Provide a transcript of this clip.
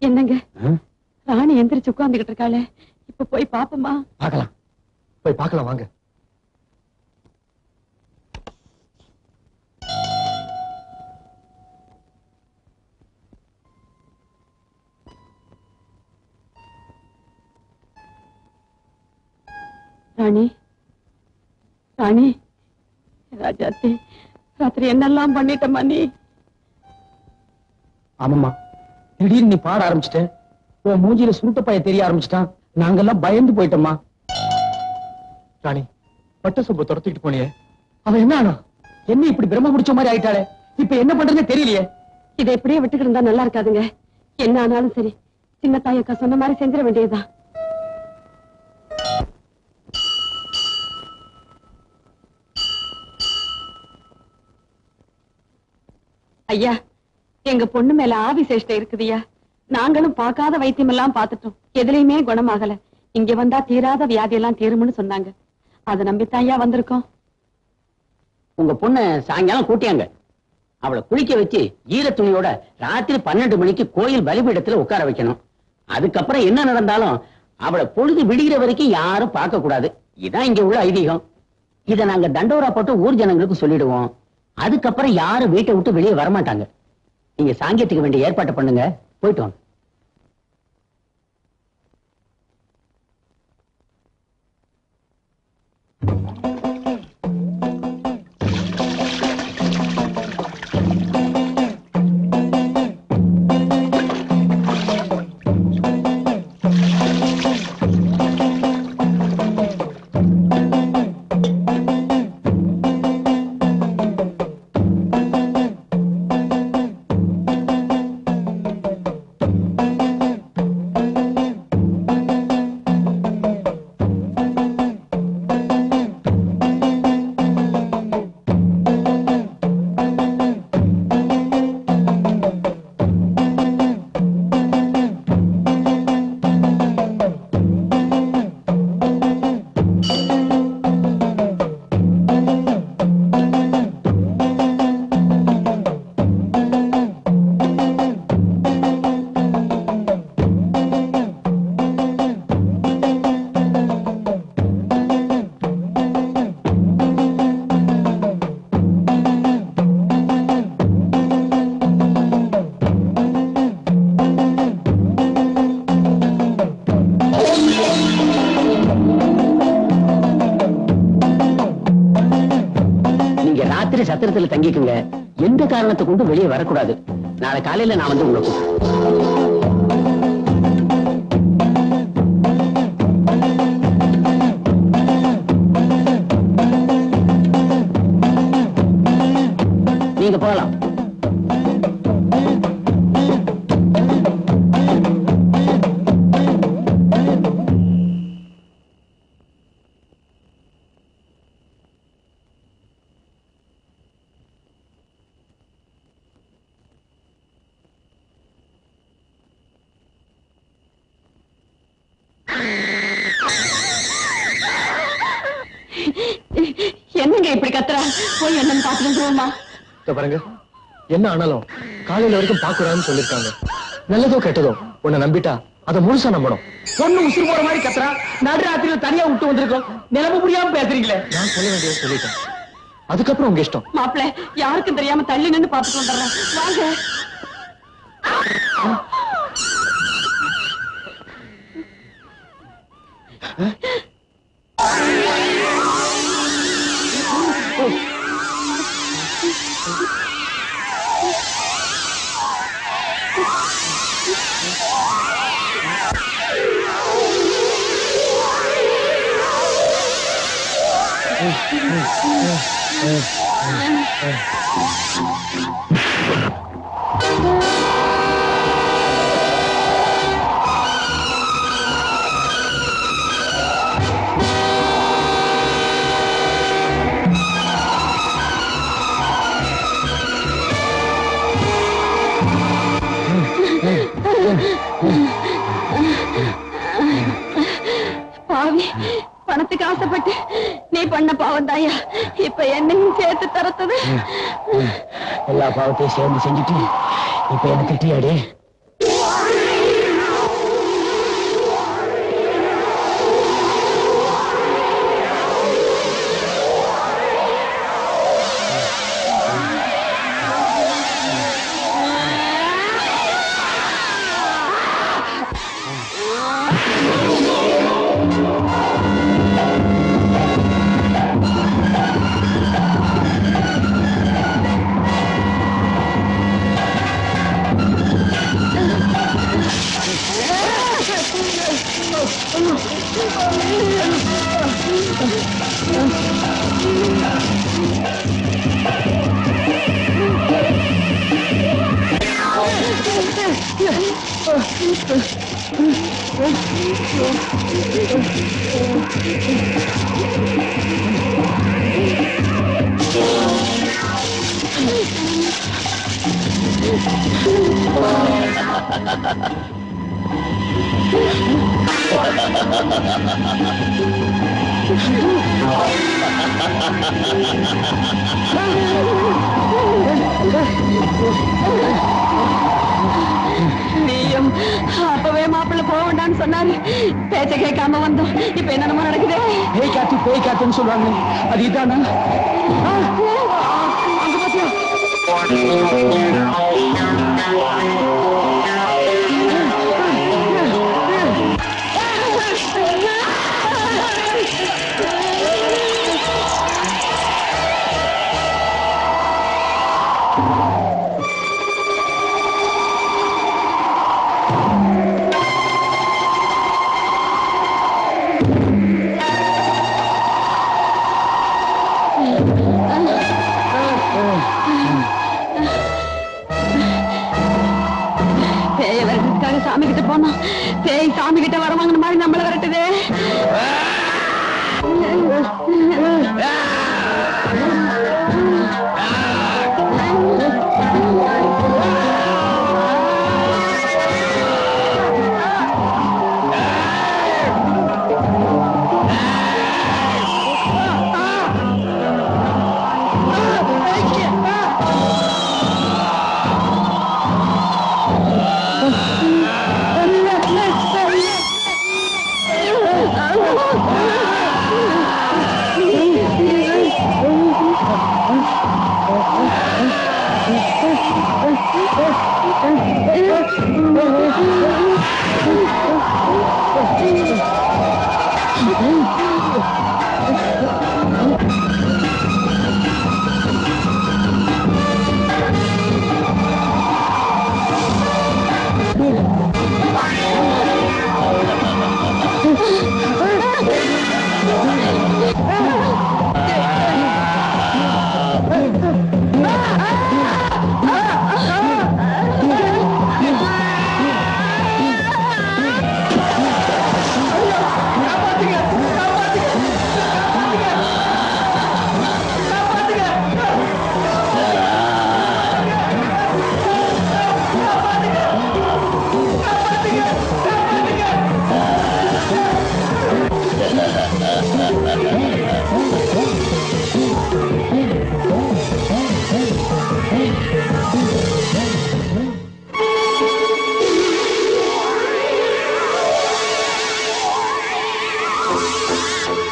என்னங்க ராணி எந்திரிச்சு உட்கார்ந்துகிட்டு இருக்காளே, இப்ப போய் பாப்போமா? பார்க்கலாம், போய் பார்க்கலாம் வாங்க. ராணி, ராணி, ராஜாத்தி, ராத்திரி என்னெல்லாம் பண்ணிட்டமா நீ? ஆமாம்மா, திடீர்னு நீ பாட ஆரம்பிச்சிட்ட, உன் மூஞ்சியில சுருட்டப்பாய தெரிய ஆரம்பிச்சிட்டான். நாங்கெல்லாம் பயந்து போயிட்டோம்மா. ராணி, பட்ட சொப்ப துரத்திட்டு போனியே, அவன் என்ன ஆனா? என்ன இப்படி பிரம்ம முடிச்ச மாதிரி ஆயிட்டாளே, இப்ப என்ன பண்றதுன்னு தெரியலையே. இதை எப்படியே விட்டுக்கிட்டு இருந்தா நல்லா இருக்காதுங்க. என்ன ஆனாலும் சரி, சின்ன தாயக்கா சொன்ன மாதிரி செஞ்சிட வேண்டியதுதான். ஐயா, எங்க பொண்ணு மேல ஆவி சேஷ்டை இருக்குதுயா. நாங்களும் பார்க்காத வைத்தியம் எல்லாம் பார்த்துட்டோம், எதுலையுமே குணமாகல. இங்க வந்தா தீராத வியாதி எல்லாம் தீரும்னு சொன்னாங்க. அதை நம்பித்தான் ஐயா வந்திருக்கோம். உங்க பொண்ணு சாயங்காலம் கூட்டியாங்க. அவளை குளிக்க வச்சு ஈர துணியோட ராத்திரி 12 மணிக்கு கோயில் பலிபீடத்துல உட்கார வைக்கணும். அதுக்கப்புறம் என்ன நடந்தாலும் அவளை பொழுது விடுகிற வரைக்கும் யாரும் பார்க்க கூடாது. இதான் இங்க உள்ள ஐதீகம். இதை நாங்க தண்டோரா போட்டு ஊர் ஜனங்களுக்கு சொல்லிடுவோம். அதுக்கப்புறம் யாரும் வீட்டை விட்டு வெளியே வரமாட்டாங்க. நீங்க சாங்கியத்துக்கு வேண்டிய ஏற்பாட்டை பண்ணுங்க, போயிட்டு வாங்க. சத்திரத்துல தங்கிக்குங்க. எந்த காரணத்தை கொண்டு வெளியே வரக்கூடாது. நாளை காலையில நான் வந்து உங்களுக்கு நீங்க போகலாம். என்னங்க இப்படி கத்துறா? போய் என்னன்னு பாத்துட்டு வந்துருவோமா? பாருங்க, என்ன ஆனாலும் காலையில வரைக்கும் பாக்குறான்னு சொல்லிருக்காங்க. நல்லதோ கெட்டதோ உன்னை நம்பிட்டா அதை முழுசா நம்பணும். பொண்ணு உசுறு போற மாதிரி கத்துறா. நடுராத்திரியில தனியா விட்டு வந்திருக்கோம். நிலைமை புரியாம பேசுறீங்களே. நான் சொல்ல வேண்டியது சொல்லிட்டேன். அதுக்கப்புறம் உங்க இஷ்டம். மாப்பிள்ள, யாருக்கும் தெரியாம தள்ளி நின்னு பாத்துட்டு வந்துடுறேன். வாங்க. பாவி, பணத்துக்கு ஆசைப்பட்டு நீ பண்ண பாவம் தாயா இப்ப என்னையும் சேர்த்து தரத்தது. எல்லா பாவத்தையும் சேர்ந்து செஞ்சுட்டு இப்ப என்ன திட்டியாடி? நீயும் அப்பவே மாப்பிள்ள போக வேண்டாம்னு சொன்னாரு. பேச்ச கேட்காம வந்தோம். இப்ப என்னென்னமோ நடக்குது. பேய் காத்துன்னு சொல்லுவாங்க. அது இதானா? அங்க பாத்தியா? பேய வரதுக்காக சாமி கிட்ட போனோம். பேய் சாமி கிட்ட வரவாங்கன்னு மாதிரி நம்மள வரட்டுதே.